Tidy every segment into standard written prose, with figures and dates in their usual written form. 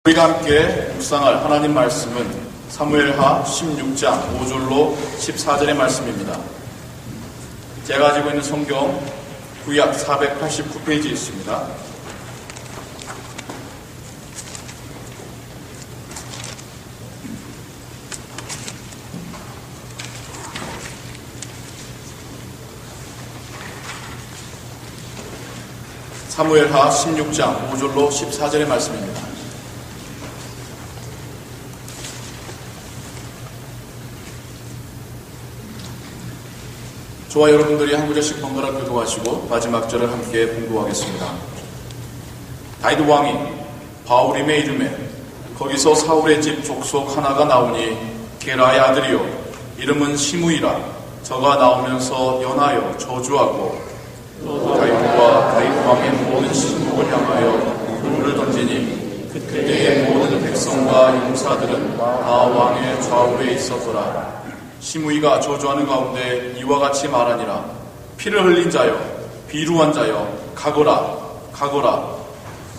우리가 함께 묵상할 하나님 말씀은 사무엘하 16장 5절로 14절의 말씀입니다. 제가 가지고 있는 성경 구약 489페이지에 있습니다. 사무엘하 16장 5절로 14절의 말씀입니다. 저와 여러분들이 한 구절씩 번갈아 교도하시고 마지막 절을 함께 공부하겠습니다. 다윗 왕이 바울임의 이름에 거기서 사울의 집 족속 하나가 나오니 게라의 아들이요 이름은 시므이라. 저가 나오면서 연하여 저주하고 또 다윗과 다윗 왕의 모든 신복을 향하여 돌을 던지니 그때의 모든 백성과 용사들은 다 왕의 좌우에 있었더라. 시므이가 저주하는 가운데 이와 같이 말하니라. 피를 흘린 자여 비루한 자여 가거라 가거라.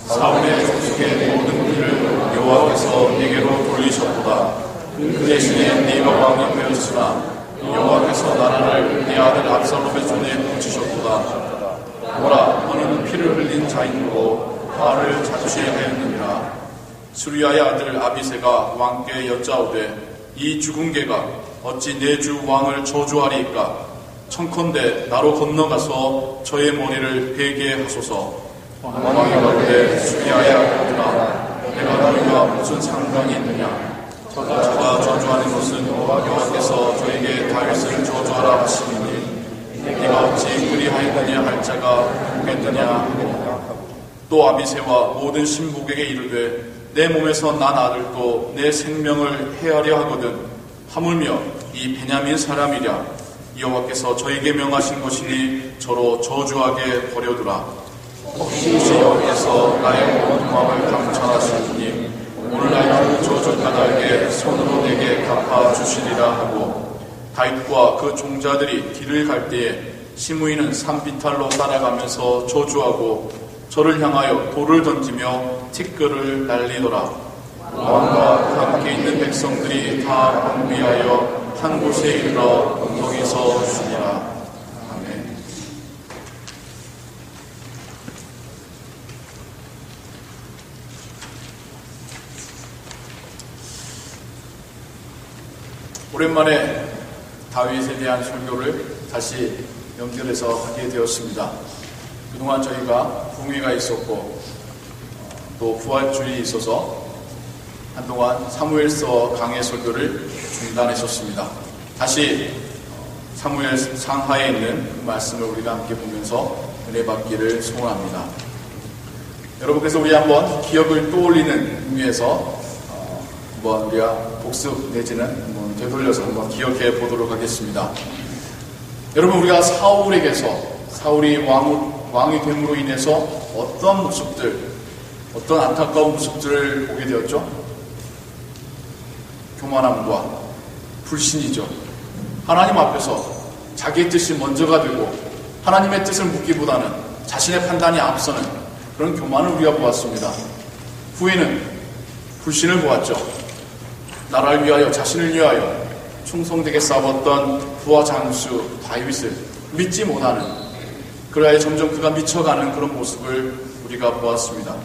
사울의 족속의 모든 피를 여호와께서 네게로 돌리셨도다. 그 대신에 네가 왕이 되었으나 여호와께서 나라를 네 아들 압살롬의 손에 붙이셨도다. 보라, 너는 피를 흘린 자인고 나를 자취하였느니라. 수리아의 아들 아비새가 왕께 여짜오되 이 죽은 개가 어찌 내 주 왕을 저주하리이까? 청컨대 나로 건너가서 저의 머리를 베게 하소서. 왕이 가로되 수리아의 아들아, 내가 너희와 무슨 상관이 있느냐? 저가 저주하는 것은 여호와께서 저에게 다윗을 저주하라 하시니 네가 어찌 그리하였느냐 할 자가 있겠느냐. 또 아비새와 모든 신복에게 이르되 내 몸에서 난 아들도 내 생명을 해하려 하거든 하물며 이 베냐민 사람이랴. 여호와께서 저에게 명하신 것이니 저로 저주하게 버려두라. 혹시 여호와께서 나의 모든 마음을 감찰하시니 오늘날 그 저주 까닭에 손으로 내게 갚아주시리라 하고 다윗과 그 종자들이 길을 갈 때에 시므이는 산비탈로 따라가면서 저주하고 저를 향하여 돌을 던지며 티끌을 날리더라. 왕과 함께 있는 백성들이 다 방비하여 한 곳에 이르러 거기서 죽이라. 아멘. 오랜만에 다윗에 대한 설교를 다시 연결해서 하게 되었습니다. 그동안 저희가 붕괴가 있었고 또 부활주일이 있어서 한동안 사무엘서 강해 설교를 중단했었습니다. 다시 사무엘 상하에 있는 그 말씀을 우리가 함께 보면서 은혜 받기를 소원합니다. 여러분께서 우리 한번 기억을 떠올리는 의미에서 한번 우리가 복습 내지는 한번 되돌려서 한번 기억해 보도록 하겠습니다. 여러분, 우리가 사울이 왕이 됨으로 인해서 어떤 모습들, 어떤 안타까운 모습들을 보게 되었죠? 교만함과 불신이죠. 하나님 앞에서 자기의 뜻이 먼저가 되고 하나님의 뜻을 묻기보다는 자신의 판단이 앞서는 그런 교만을 우리가 보았습니다. 후에는 불신을 보았죠. 나라를 위하여, 자신을 위하여 충성되게 싸웠던 부하 장수 다윗을 믿지 못하는, 그래야 점점 그가 미쳐가는 그런 모습을 우리가 보았습니다.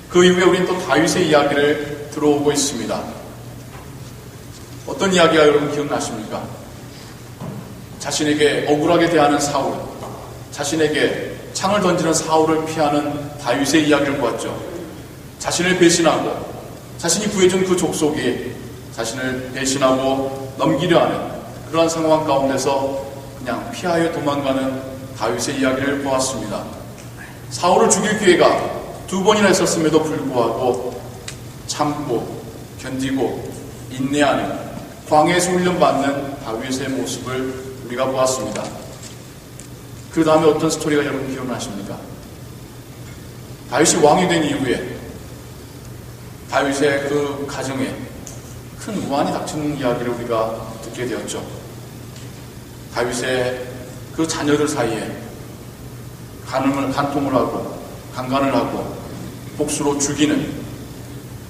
그 이후에 우리는 또 다윗의 이야기를 들어오고 있습니다. 어떤 이야기가 여러분 기억나십니까? 자신에게 억울하게 대하는 사울, 자신에게 창을 던지는 사울을 피하는 다윗의 이야기를 보았죠. 자신을 배신하고 자신이 구해준 그 족속이 자신을 배신하고 넘기려 하는 그러한 상황 가운데서 그냥 피하여 도망가는 다윗의 이야기를 보았습니다. 사울을 죽일 기회가 2번이나 있었음에도 불구하고 참고 견디고 인내하는 광야에서 훈련받는 다윗의 모습을 우리가 보았습니다. 그 다음에 어떤 스토리가 여러분 기억나십니까? 다윗이 왕이 된 이후에 다윗의 그 가정에 큰 우환이 닥치는 이야기를 우리가 듣게 되었죠. 다윗의 그 자녀들 사이에 간통을 하고 강간을 하고 복수로 죽이는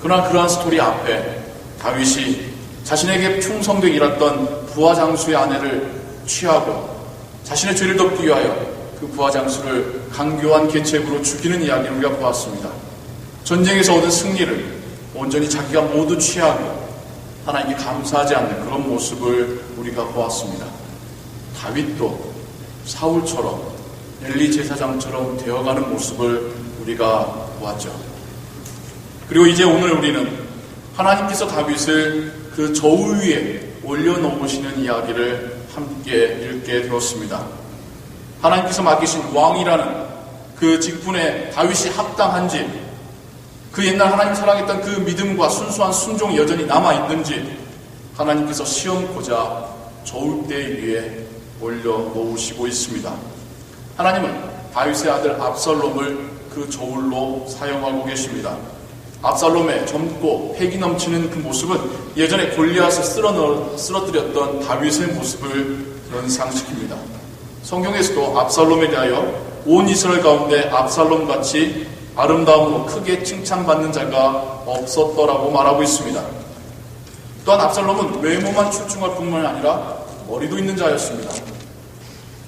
그러나 그러한 스토리 앞에 다윗이 자신에게 충성되게 일했던 부하장수의 아내를 취하고 자신의 죄를 덮기 위하여 그 부하장수를 강교한 계책으로 죽이는 이야기를 우리가 보았습니다. 전쟁에서 얻은 승리를 온전히 자기가 모두 취하고 하나님께 감사하지 않는 그런 모습을 우리가 보았습니다. 다윗도 사울처럼 엘리 제사장처럼 되어가는 모습을 우리가 보았죠. 그리고 이제 오늘 우리는 하나님께서 다윗을 그 저울 위에 올려놓으시는 이야기를 함께 읽게 되었습니다. 하나님께서 맡기신 왕이라는 그 직분에 다윗이 합당한지, 그 옛날 하나님 사랑했던 그 믿음과 순수한 순종이 여전히 남아있는지 하나님께서 시험코자 저울대 위에 올려놓으시고 있습니다. 하나님은 다윗의 아들 압살롬을 그 저울로 사용하고 계십니다. 압살롬의 젊고 패기 넘치는 그 모습은 예전에 골리앗을 쓰러뜨렸던 다윗의 모습을 연상시킵니다. 성경에서도 압살롬에 대하여 온 이스라엘 가운데 압살롬같이 아름다움으로 크게 칭찬받는 자가 없었더라고 말하고 있습니다. 또한 압살롬은 외모만 출중할 뿐만 아니라 머리도 있는 자였습니다.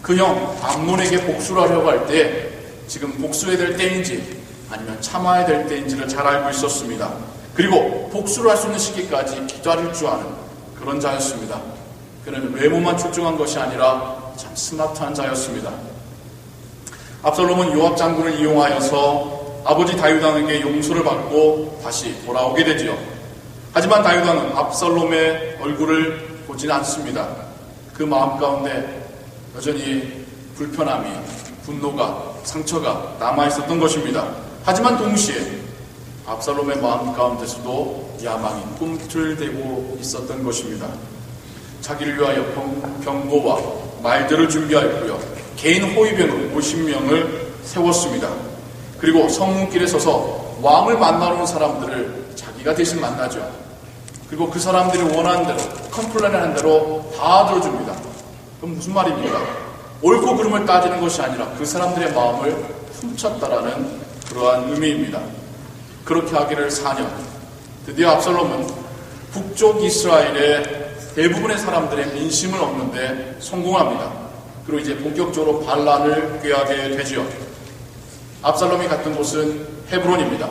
그 형 암논에게 복수를 하려고 할 때 지금 복수해야 될 때인지 아니면 참아야 될 때인지를 잘 알고 있었습니다. 그리고 복수를 할 수 있는 시기까지 기다릴 줄 아는 그런 자였습니다. 그는 외모만 출중한 것이 아니라 참 스마트한 자였습니다. 압살롬은 요압 장군을 이용하여서 아버지 다윗 왕에게 용서를 받고 다시 돌아오게 되지요. 하지만 다윗 왕은 압살롬의 얼굴을 보지는 않습니다. 그 마음 가운데 여전히 불편함이, 분노가, 상처가 남아있었던 것입니다. 하지만 동시에 압살롬의 마음 가운데서도 야망이 꿈틀대고 있었던 것입니다. 자기를 위하여 병거와 말들을 준비하였고요. 개인 호위병으로 50명을 세웠습니다. 그리고 성문길에 서서 왕을 만나러 온 사람들을 자기가 대신 만나죠. 그리고 그 사람들이 원하는 대로, 컴플레인하는 대로 다 들어줍니다. 그럼 무슨 말입니까? 옳고 그름을 따지는 것이 아니라 그 사람들의 마음을 훔쳤다라는 그러한 의미입니다. 그렇게 하기를 4년. 드디어 압살롬은 북쪽 이스라엘의 대부분의 사람들의 민심을 얻는데 성공합니다. 그리고 이제 본격적으로 반란을 꾀하게 되지요. 압살롬이 갔던 곳은 헤브론입니다.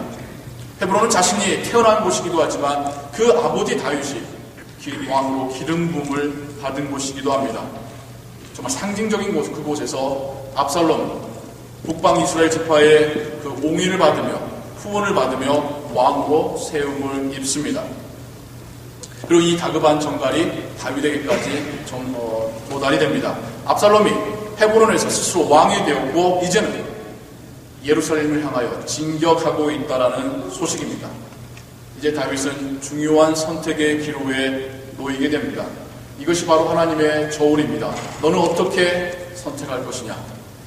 헤브론은 자신이 태어난 곳이기도 하지만 그 아버지 다윗이 왕으로 기름 부음을 받은 곳이기도 합니다. 정말 상징적인 곳, 그곳에서 압살롬은 북방 이스라엘 지파의 그 옹의를 받으며 후원을 받으며 왕으로 세움을 입습니다. 그리고 이 다급한 정갈이 다윗에게까지 도달이 됩니다. 압살롬이 헤브론에서 스스로 왕이 되었고 이제는 예루살렘을 향하여 진격하고 있다라는 소식입니다. 이제 다윗은 중요한 선택의 기로에 놓이게 됩니다. 이것이 바로 하나님의 저울입니다. 너는 어떻게 선택할 것이냐?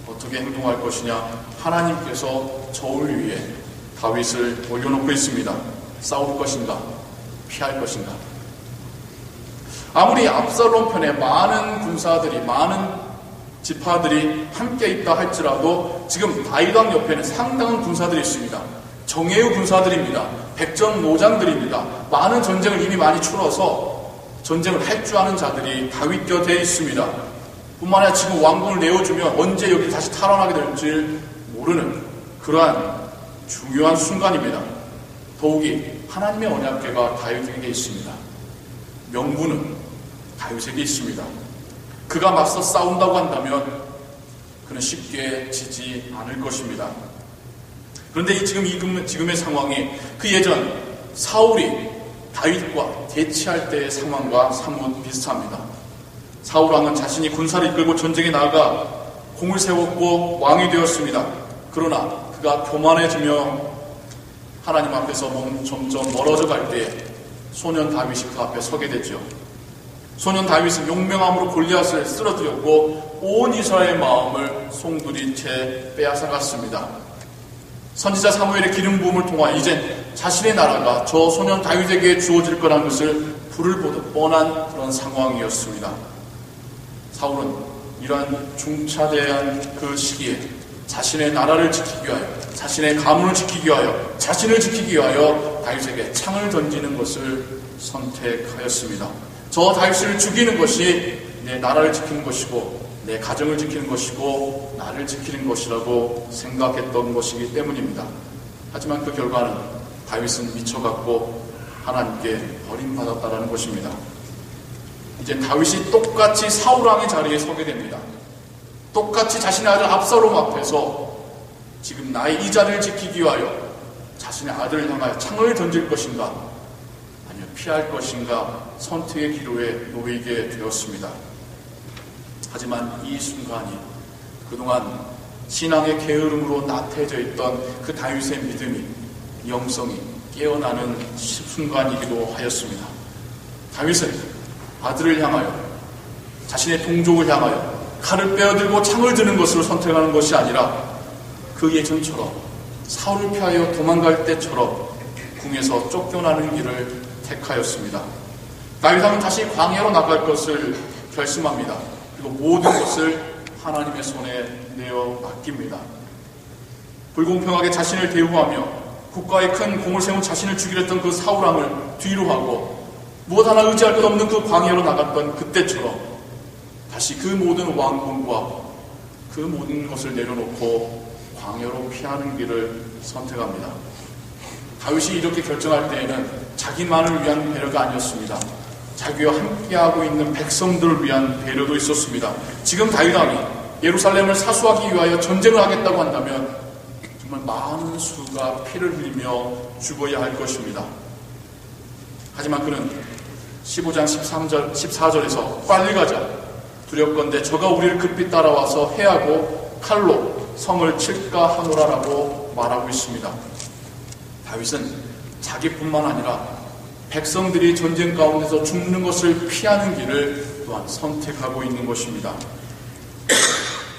어떻게 행동할 것이냐? 하나님께서 저울 위에 다윗을 올려놓고 있습니다. 싸울 것인가? 피할 것인가? 아무리 압살롬 편에 많은 군사들이, 많은 지파들이 함께 있다 할지라도 지금 다윗 왕 옆에는 상당한 군사들이 있습니다. 정예우 군사들입니다. 백전노장들입니다. 많은 전쟁을 이미 많이 치러서 전쟁을 할 줄 아는 자들이 다윗 곁에 있습니다. 뿐만 아니라 지금 왕궁을 내어주면 언제 여기 다시 탈환하게 될지 모르는 그러한 중요한 순간입니다. 더욱이 하나님의 언약궤가 다윗에게 있습니다. 명분은 다윗에게 있습니다. 그가 맞서 싸운다고 한다면 그는 쉽게 지지 않을 것입니다. 그런데 지금의 상황이 그 예전 사울이 다윗과 대치할 때의 상황과 사뭇 비슷합니다. 사울 왕은 자신이 군사를 이끌고 전쟁에 나아가 공을 세웠고 왕이 되었습니다. 그러나 그가 교만해지며 하나님 앞에서 점점 멀어져 갈 때에 소년 다윗이 그 앞에 서게 됐죠. 소년 다윗은 용맹함으로 골리앗을 쓰러뜨렸고 온 이스라엘의 마음을 송두리째 빼앗아갔습니다. 선지자 사무엘의 기름 부음을 통하여 이젠 자신의 나라가 저 소년 다윗에게 주어질 거라는 것을 불을 보듯 뻔한 그런 상황이었습니다. 사울은 이러한 중차대한 그 시기에 자신의 나라를 지키기 위하여, 자신의 가문을 지키기 위하여, 자신을 지키기 위하여 다윗에게 창을 던지는 것을 선택하였습니다. 저 다윗을 죽이는 것이 내 나라를 지키는 것이고 내 가정을 지키는 것이고 나를 지키는 것이라고 생각했던 것이기 때문입니다. 하지만 그 결과는 다윗은 미쳐갔고 하나님께 버림받았다는 것입니다. 이제 다윗이 똑같이 사울왕의 자리에 서게 됩니다. 똑같이 자신의 아들 압살롬 앞에서 지금 나의 이 자리를 지키기 위하여 자신의 아들을 향하여 창을 던질 것인가 아니면 피할 것인가 선택의 기로에 놓이게 되었습니다. 하지만 이 순간이 그동안 신앙의 게으름으로 나태해져 있던 그 다윗의 믿음이 영성이 깨어나는 순간이기도 하였습니다. 다윗은 아들을 향하여 자신의 동족을 향하여 칼을 빼어들고 창을 드는 것으로 선택하는 것이 아니라 그 예전처럼 사울을 피하여 도망갈 때처럼 궁에서 쫓겨나는 길을 택하였습니다. 다윗은 다시 광야로 나갈 것을 결심합니다. 그리고 모든 것을 하나님의 손에 내어 맡깁니다. 불공평하게 자신을 대우하며 국가에 큰 공을 세운 자신을 죽이려 했던 그 사울왕을 뒤로 하고 무엇 하나 의지할 것 없는 그 광야로 나갔던 그때처럼 다시 그 모든 왕궁과 그 모든 것을 내려놓고 광야로 피하는 길을 선택합니다. 다윗이 이렇게 결정할 때에는 자기만을 위한 배려가 아니었습니다. 자기와 함께하고 있는 백성들을 위한 배려도 있었습니다. 지금 다윗 왕이 예루살렘을 사수하기 위하여 전쟁을 하겠다고 한다면 정말 많은 수가 피를 흘리며 죽어야 할 것입니다. 하지만 그는 15장 14절에서 빨리 가자. 두렵건대 저가 우리를 급히 따라와서 해하고 칼로 성을 칠까 하노라라고 말하고 있습니다. 다윗은 자기뿐만 아니라 백성들이 전쟁 가운데서 죽는 것을 피하는 길을 또한 선택하고 있는 것입니다.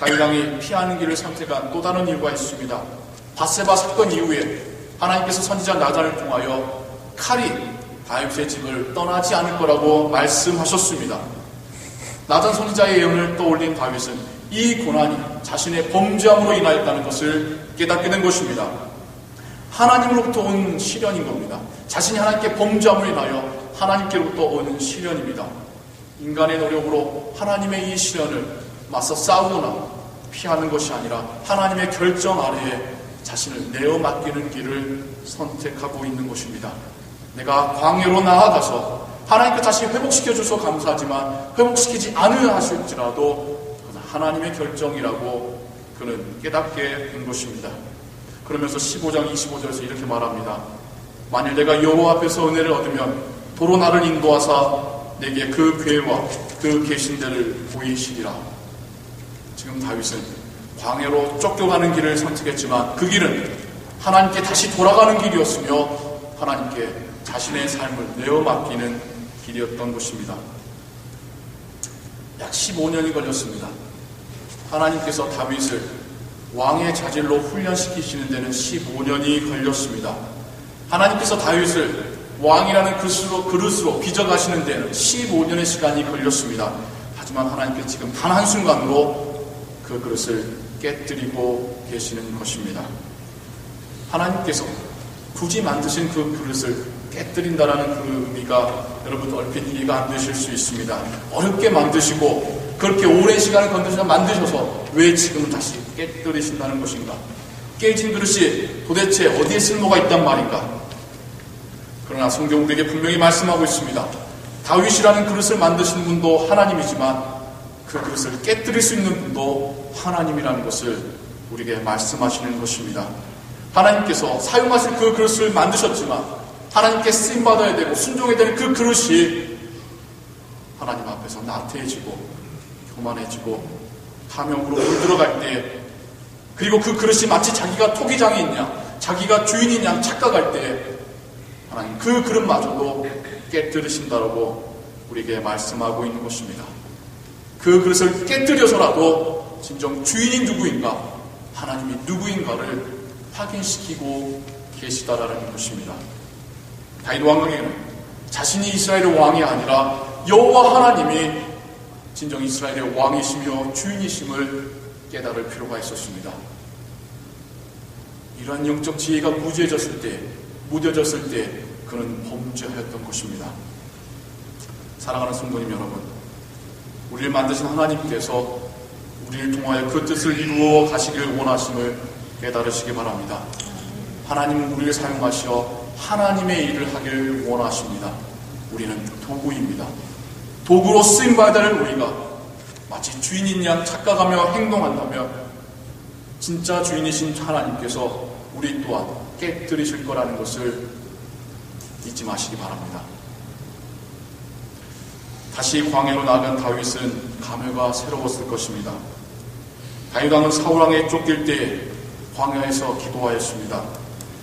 다윗 왕이 피하는 길을 선택한 또 다른 이유가 있습니다. 밧세바 사건 이후에 하나님께서 선지자 나단을 통하여 칼이 다윗의 집을 떠나지 않을 거라고 말씀하셨습니다. 나단 선지자의 예언을 떠올린 다윗은 이 고난이 자신의 범죄함으로 인하였다는 것을 깨닫게 된 것입니다. 하나님으로부터 온 시련인 겁니다. 자신이 하나님께 범죄함으로 인하여 하나님께로부터 오는 시련입니다. 인간의 노력으로 하나님의 이 시련을 맞서 싸우거나 피하는 것이 아니라 하나님의 결정 아래에 자신을 내어 맡기는 길을 선택하고 있는 것입니다. 내가 광야로 나아가서 하나님께 다시 회복시켜 주셔서 감사하지만 회복시키지 않으실지라도 하나님의 결정이라고 그는 깨닫게 된 것입니다. 그러면서 15장 25절에서 이렇게 말합니다. 만일 내가 여호와 앞에서 은혜를 얻으면 도로 나를 인도하사 내게 그 궤와 그 계신 데를 보이시리라. 지금 다윗은 광야로 쫓겨가는 길을 선택했지만 그 길은 하나님께 다시 돌아가는 길이었으며 하나님께 자신의 삶을 내어 맡기는 길이었던 것입니다. 약 15년이 걸렸습니다. 하나님께서 다윗을 왕의 자질로 훈련시키시는 데는 15년이 걸렸습니다. 하나님께서 다윗을 왕이라는 그릇으로 빚어가시는 데는 15년의 시간이 걸렸습니다. 하지만 하나님께서 지금 단 한순간으로 그 그릇을 깨뜨리고 계시는 것입니다. 하나님께서 굳이 만드신 그 그릇을 깨뜨린다라는 그 의미가 여러분 얼핏 이해가 안 되실 수 있습니다. 어렵게 만드시고 그렇게 오랜 시간을 건드셔서 만드셔서 왜 지금은 다시 깨뜨리신다는 것인가? 깨진 그릇이 도대체 어디에 쓸모가 있단 말인가? 그러나 성경 우리에게 분명히 말씀하고 있습니다. 다윗이라는 그릇을 만드신 분도 하나님이지만 그 그릇을 깨뜨릴 수 있는 분도 하나님이라는 것을 우리에게 말씀하시는 것입니다. 하나님께서 사용하실 그 그릇을 만드셨지만 하나님께 쓰임받아야 되고 순종해야 되는 그 그릇이 하나님 앞에서 나태해지고 교만해지고 탐욕으로 물들어갈 때, 그리고 그 그릇이 마치 자기가 토기장이냐 자기가 주인이냐 착각할 때 하나님 그 그릇마저도 깨뜨리신다라고 우리에게 말씀하고 있는 것입니다. 그 그릇을 깨뜨려서라도 진정 주인이 누구인가, 하나님이 누구인가를 확인시키고 계시다라는 것입니다. 다윗 왕에게는 자신이 이스라엘의 왕이 아니라 여호와 하나님이 진정 이스라엘의 왕이시며 주인이심을 깨달을 필요가 있었습니다. 이러한 영적 지혜가 무지해졌을 때 무뎌졌을 때 그는 범죄하였던 것입니다. 사랑하는 성도님 여러분, 우리를 만드신 하나님께서 우리를 통하여 그 뜻을 이루어 가시길 원하심을 깨달으시기 바랍니다. 하나님은 우리를 사용하시어 하나님의 일을 하길 원하십니다. 우리는 도구입니다. 도구로 쓰임받아야 될 우리가 마치 주인인 양 착각하며 행동한다면 진짜 주인이신 하나님께서 우리 또한 깨뜨리실 거라는 것을 잊지 마시기 바랍니다. 다시 광야로 나아간 다윗은 감회가 새로웠을 것입니다. 다윗 왕은 사울 왕에 쫓길 때에 광야에서 기도하였습니다.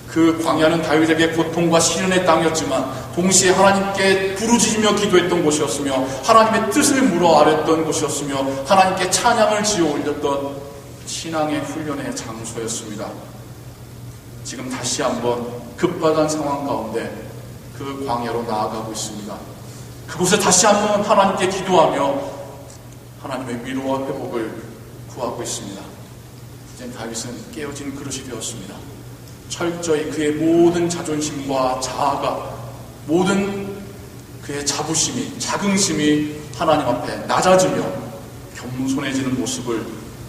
그 광야는 다윗에게 고통과 시련의 땅이었지만 동시에 하나님께 부르짖으며 기도했던 곳이었으며 하나님의 뜻을 물어 아랬던 곳이었으며 하나님께 찬양을 지어 올렸던 신앙의 훈련의 장소였습니다. 지금 다시 한번 급박한 상황 가운데 그 광야로 나아가고 있습니다. 그곳에 다시 한번 하나님께 기도하며 하나님의 위로와 회복을 구하고 있습니다. 이제 다윗은 깨어진 그릇이 되었습니다. 철저히 그의 모든 자존심과 자아가, 모든 그의 자부심이, 자긍심이 하나님 앞에 낮아지며 겸손해지는 모습을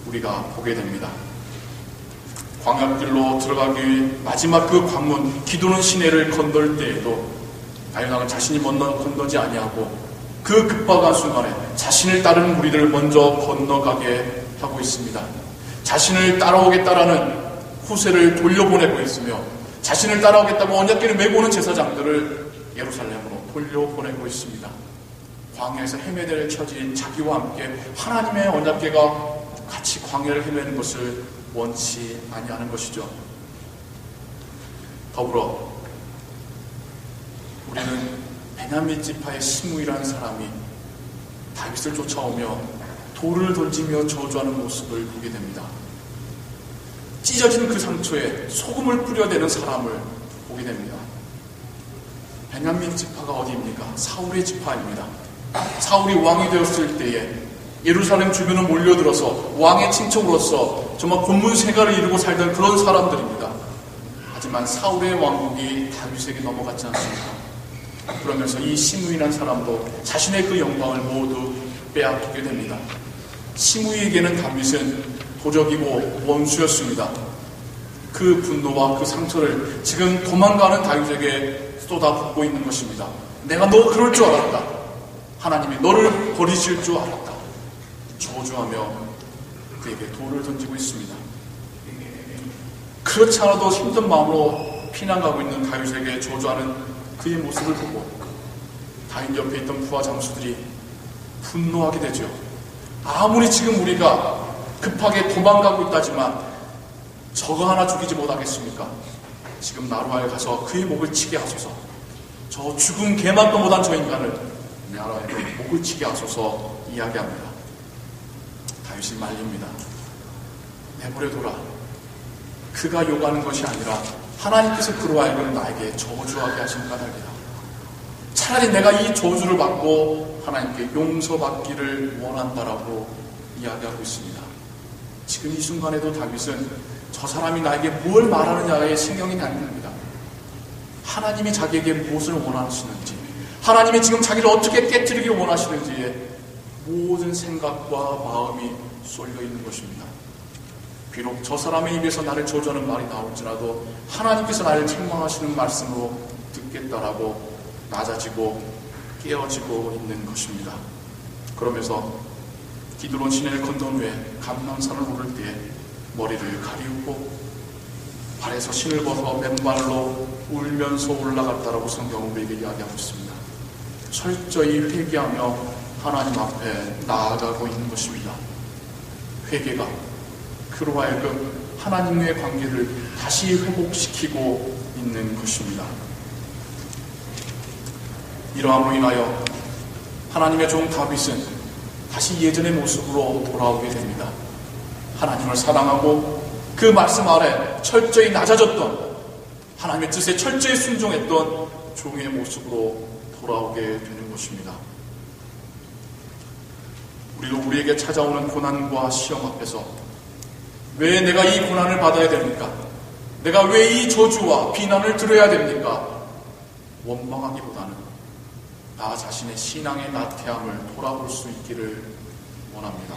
우리가 보게 됩니다. 광야길로 들어가기 위해 마지막 그 관문 기도는 시내를 건널 때에도 다윗 왕은 자신이 먼저 건너지 아니하고 그 급박한 순간에 자신을 따르는 무리들을 먼저 건너가게 하고 있습니다. 자신을 따라오겠다라는 후세를 돌려보내고 있으며 자신을 따라오겠다고 언약궤를 메고 오는 제사장들을 예루살렘으로 돌려보내고 있습니다. 광야에서 헤매될 처지인 자기와 함께 하나님의 언약궤가 같이 광야를 헤매는 것을 원치 아니하는 것이죠. 더불어 우리는 베냐민 지파의 시므이라는 사람이 다윗을 쫓아오며 돌을 던지며 저주하는 모습을 보게 됩니다. 찢어진 그 상처에 소금을 뿌려대는 사람을 보게 됩니다. 베냐민 지파가 어디입니까? 사울의 지파입니다. 사울이 왕이 되었을 때에 예루살렘 주변을 몰려들어서 왕의 친척으로서 정말 곤문세가를 이루고 살던 그런 사람들입니다. 하지만 사울의 왕국이 다윗에게 넘어갔지 않습니까? 그러면서 이 시므이라는 사람도 자신의 그 영광을 모두 빼앗기게 됩니다. 시므이에게는 다윗은 도적이고 원수였습니다. 그 분노와 그 상처를 지금 도망가는 다윗에게 쏟아붓고 있는 것입니다. 내가 너 그럴 줄 알았다. 하나님이 너를 버리실 줄 알았다. 저주하며 그에게 돌을 던지고 있습니다. 그렇지 않아도 힘든 마음으로 피난가고 있는 다윗에게 저주하는 그의 모습을 보고 다윗 옆에 있던 부하 장수들이 분노하게 되죠. 아무리 지금 우리가 급하게 도망가고 있다지만 저거 하나 죽이지 못하겠습니까? 지금 나루아에 가서 그의 목을 치게 하소서. 저 죽은 개만도 못한 저 인간을 나루아에 목을 치게 하소서 이야기합니다. 다윗이 말립니다. 내버려둬라. 그가 요구하는 것이 아니라 하나님께서 그로 하여금 나에게 저주하게 하신 까닭이다. 차라리 내가 이 저주를 받고 하나님께 용서받기를 원한다라고 이야기하고 있습니다. 지금 이 순간에도 다윗은 저 사람이 나에게 뭘 말하느냐에 신경이 아닙니다. 하나님이 자기에게 무엇을 원하시는지, 하나님이 지금 자기를 어떻게 깨뜨리기를 원하시는지에 모든 생각과 마음이 쏠려 있는 것입니다. 비록 저 사람의 입에서 나를 저주하는 말이 나올지라도 하나님께서 나를 책망하시는 말씀으로 듣겠다라고 낮아지고 깨어지고 있는 것입니다. 그러면서 기드론 시내를 건넌 후에 감람산을 오를 때에 머리를 가리우고 발에서 신을 벗어 맨발로 울면서 올라갔다라고 성경은 우리에게 이야기하고 있습니다. 철저히 회개하며 하나님 앞에 나아가고 있는 것입니다. 회개가 그로 하여금 하나님과의 관계를 다시 회복시키고 있는 것입니다. 이러함으로 인하여 하나님의 종 다윗은 다시 예전의 모습으로 돌아오게 됩니다. 하나님을 사랑하고 그 말씀 아래 철저히 낮아졌던, 하나님의 뜻에 철저히 순종했던 종의 모습으로 돌아오게 되는 것입니다. 우리도 우리에게 찾아오는 고난과 시험 앞에서 왜 내가 이 고난을 받아야 됩니까? 내가 왜 이 저주와 비난을 들어야 됩니까? 원망하기보다는 나 자신의 신앙의 나태함을 돌아볼 수 있기를 원합니다.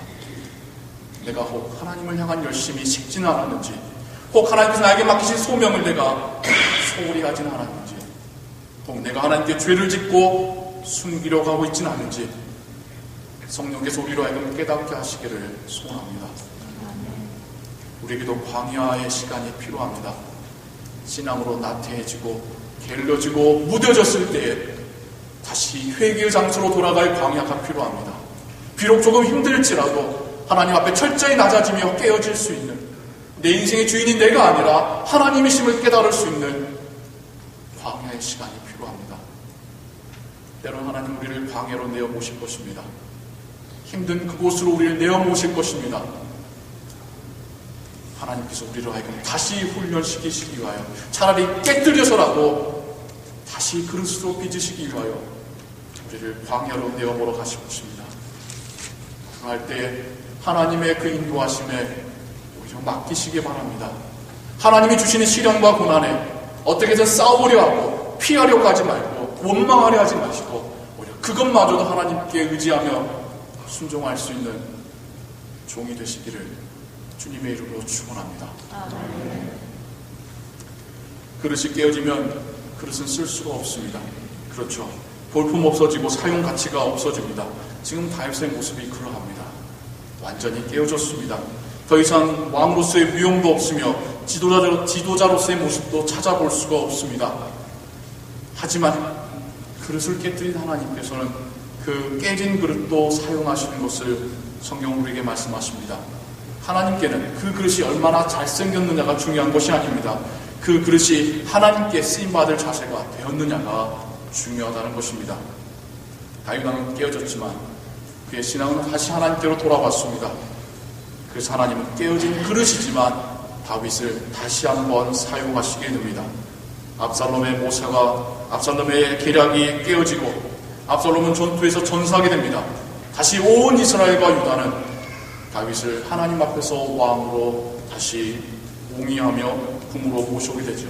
내가 혹 하나님을 향한 열심이 식지는 않았는지, 혹 하나님께서 나에게 맡기신 소명을 내가 소홀히 하지는 않았는지, 혹 내가 하나님께 죄를 짓고 숨기려고 하고 있지는 않은지 성령께서 우리로 하여금 깨닫게 하시기를 소원합니다. 우리에게도 광야의 시간이 필요합니다. 신앙으로 나태해지고 게을러지고 무뎌졌을 때에 다시 회개의 장소로 돌아갈 광야가 필요합니다. 비록 조금 힘들지라도 하나님 앞에 철저히 낮아지며 깨어질 수 있는, 내 인생의 주인이 내가 아니라 하나님이심을 깨달을 수 있는 광야의 시간이 필요합니다. 때론 하나님 우리를 광야로 내어 모실 것입니다. 힘든 그곳으로 우리를 내어 모실 것입니다. 하나님께서 우리로 하여금 다시 훈련시키시기 위하여, 차라리 깨뜨려서라도 다시 그릇으로 빚으시기 위하여 우리를 광야로 내어보러 가실 것입니다. 그럴 때 하나님의 그 인도하심에 오히려 맡기시기 바랍니다. 하나님이 주시는 시련과 고난에 어떻게든 싸우려 하고 피하려고 하지 말고 원망하려 하지 마시고 오히려 그것마저도 하나님께 의지하며 순종할 수 있는 종이 되시기를 주님의 이름으로 축원합니다. 그릇이 깨어지면 그릇은 쓸 수가 없습니다. 그렇죠. 볼품 없어지고 사용 가치가 없어집니다. 지금 다윗의 모습이 그러합니다. 완전히 깨어졌습니다. 더 이상 왕으로서의 위용도 없으며 지도자로서의 모습도 찾아볼 수가 없습니다. 하지만 그릇을 깨뜨린 하나님께서는 그 깨진 그릇도 사용하시는 것을 성경 우리에게 말씀하십니다. 하나님께는 그 그릇이 얼마나 잘생겼느냐가 중요한 것이 아닙니다. 그 그릇이 하나님께 쓰임받을 자세가 되었느냐가 중요하다는 것입니다. 다윗왕은 깨어졌지만 그의 신앙은 다시 하나님께로 돌아왔습니다. 그래서 하나님은 깨어진 그릇이지만 다윗을 다시 한번 사용하시게 됩니다. 압살롬의 계략이 깨어지고 압살롬은 전투에서 전사하게 됩니다. 다시 온 이스라엘과 유다는 다윗을 하나님 앞에서 왕으로 다시 옹이하며 궁으로 모셔오게 되죠.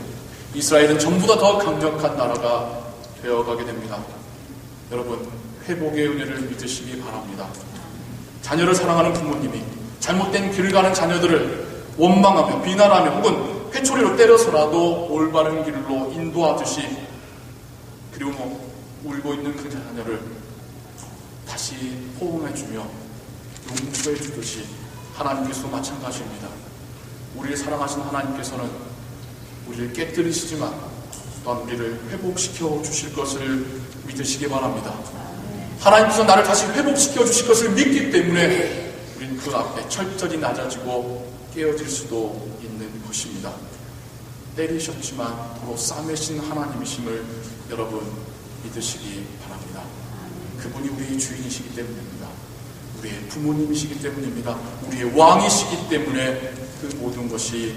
이스라엘은 전보다 더 강력한 나라가 되어가게 됩니다. 여러분, 회복의 은혜를 믿으시기 바랍니다. 자녀를 사랑하는 부모님이 잘못된 길을 가는 자녀들을 원망하며 비난하며 혹은 회초리로 때려서라도 올바른 길로 인도하듯이, 그리고 울고 있는 그 자녀를 다시 포옹해주며 용서해주듯이 하나님께서도 마찬가지입니다. 우리를 사랑하신 하나님께서는 우리를 깨뜨리시지만 또한 우리를 회복시켜 주실 것을 믿으시기 바랍니다. 하나님께서 나를 다시 회복시켜 주실 것을 믿기 때문에 우리는 그 앞에 철저히 낮아지고 깨어질 수도 있는 것입니다. 때리셨지만 도로 싸매신 하나님이심을 여러분 믿으시기 바랍니다. 그분이 우리의 주인이시기 때문입니다. 우리의 부모님이시기 때문입니다. 우리의 왕이시기 때문에 그 모든 것이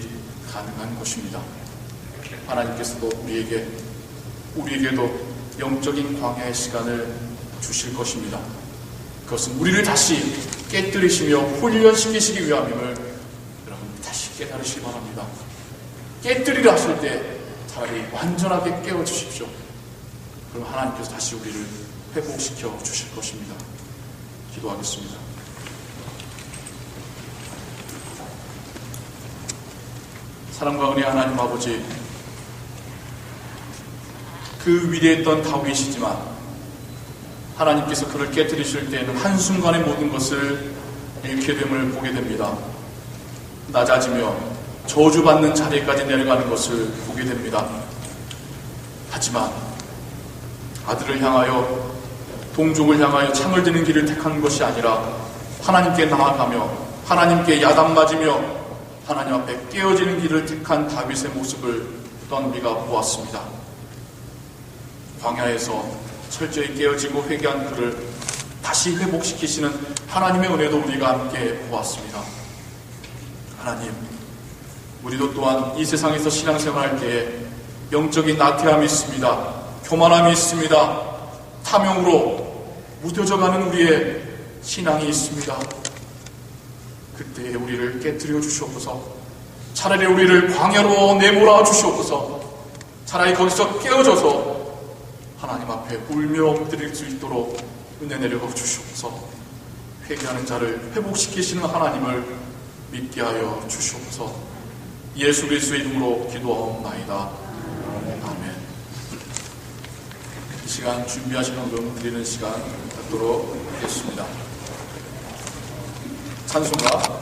가능한 것입니다. 하나님께서도 우리에게도 영적인 광야의 시간을 주실 것입니다. 그것은 우리를 다시 깨뜨리시며 훈련시키시기 위함임을 여러분 다시 깨달으시기 바랍니다. 깨뜨리려 하실 때 차라리 완전하게 깨워주십시오. 그럼 하나님께서 다시 우리를 회복시켜 주실 것입니다. 기도하겠습니다. 사랑과 은혜 하나님 아버지, 그 위대했던 다윗이지만 하나님께서 그를 깨뜨리실 때에는 한순간에 모든 것을 잃게 됨을 보게 됩니다. 낮아지며 저주받는 자리까지 내려가는 것을 보게 됩니다. 하지만 아들을 향하여, 동족을 향하여 창을 드는 길을 택한 것이 아니라 하나님께 나아가며 하나님께 야단맞으며 하나님 앞에 깨어지는 길을 택한 다윗의 모습을 또한 우리가 보았습니다. 광야에서 철저히 깨어지고 회개한 그를 다시 회복시키시는 하나님의 은혜도 우리가 함께 보았습니다. 하나님, 우리도 또한 이 세상에서 신앙생활할 때에 영적인 나태함이 있습니다. 교만함이 있습니다. 탐욕으로 무뎌져가는 우리의 신앙이 있습니다. 그때 우리를 깨뜨려 주시옵소서. 차라리 우리를 광야로 내몰아 주시옵소서. 차라리 거기서 깨어져서 하나님 앞에 울며 엎드릴 수 있도록 은혜 내려 주시옵소서. 회개하는 자를 회복시키시는 하나님을 믿게 하여 주시옵소서. 예수 그리스도의 이름으로 기도하옵나이다. 아멘. 이 시간 준비하시는 음 드리는 시간 갖도록 하겠습니다. 찬송가